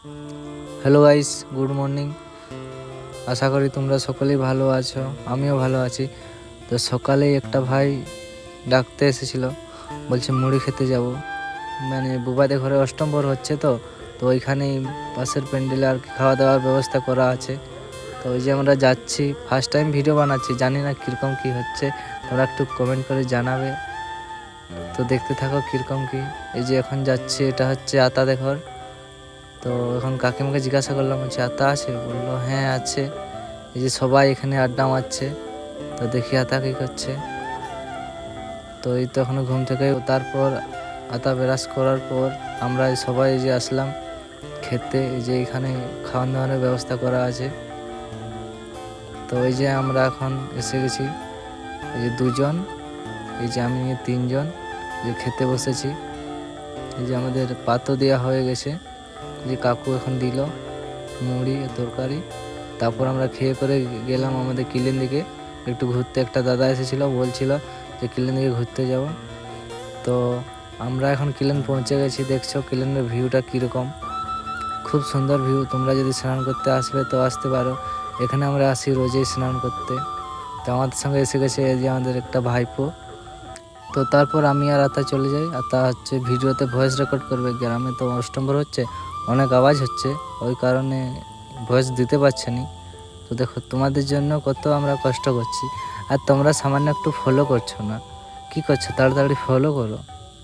Hello guys, good morning. আশা করি তোমরা সকলেই ভালো আছো, আমিও ভালো আছি। তো সকালেই একটা ভাই ডাকতে এসেছিল, বলছে মুড়ি খেতে যাব। মানে বুবাদের ঘরে অষ্টমপ্রহর হচ্ছে, তো তো ওইখানেই পাশের প্যান্ডেলে আর কি খাওয়া দাওয়ার ব্যবস্থা করা আছে। তো ওই যে আমরা যাচ্ছি, ফার্স্ট টাইম ভিডিও বানাচ্ছি, জানি না কীরকম কী হচ্ছে, তোমরা একটু কমেন্ট করে জানাবে। তো দেখতে থাকো কীরকম কী। এই যে এখন যাচ্ছি, এটা হচ্ছে আতাদের ঘর। তো এখন কাকিমাকে জিজ্ঞাসা করলাম, হচ্ছে আতা আছে? বললো হ্যাঁ আছে। এই যে সবাই এখানে আড্ডা মারছে, তো দেখি আতা কী করছে। তো এই তো এখনো ঘুম থেকে, তারপর আতা ব্রাশ করার পর আমরা সবাই যে আসলাম খেতে। এই যে এখানে খাওয়ান দাওয়ানোর ব্যবস্থা করা আছে। তো এই যে আমরা এখন এসে গেছি, এই যে দুজন, এই যে আমি নিয়ে তিনজন যে খেতে বসেছি। এই যে আমাদের পাতও দেওয়া হয়ে গেছে, যে কাকু এখন দিল মুড়ি তরকারি। তারপর আমরা খেয়ে করে গেলাম আমাদের কিলেন দিকে একটু ঘুরতে। একটা দাদা এসেছিল, বলছিল যে কিলেন দিকে ঘুরতে যাব। তো আমরা এখন কিলেন পৌঁছে গেছি। দেখছো কিলেনের ভিউটা কীরকম, খুব সুন্দর ভিউ। তোমরা যদি স্নান করতে আসবে তো আসতে পারো, এখানে আমরা আসি রোজই স্নান করতে। তো আমাদের সঙ্গে এসে গেছে এই যে আমাদের একটা ভাইপো। তো তারপর আমি আর আতা চলে যাই। আতা হচ্ছে ভিডিওতে ভয়েস রেকর্ড করবে, গ্রামে তো অষ্টমপ্রহর হচ্ছে, অনেক আওয়াজ হচ্ছে, ওই কারণে ভয়েস দিতে পারছে না। তো দেখো তোমাদের জন্য কত আমরা কষ্ট করছি, আর তোমরা সামান্য একটু ফলো করছো না। কি করছো? তাড়াতাড়ি ফলো করো।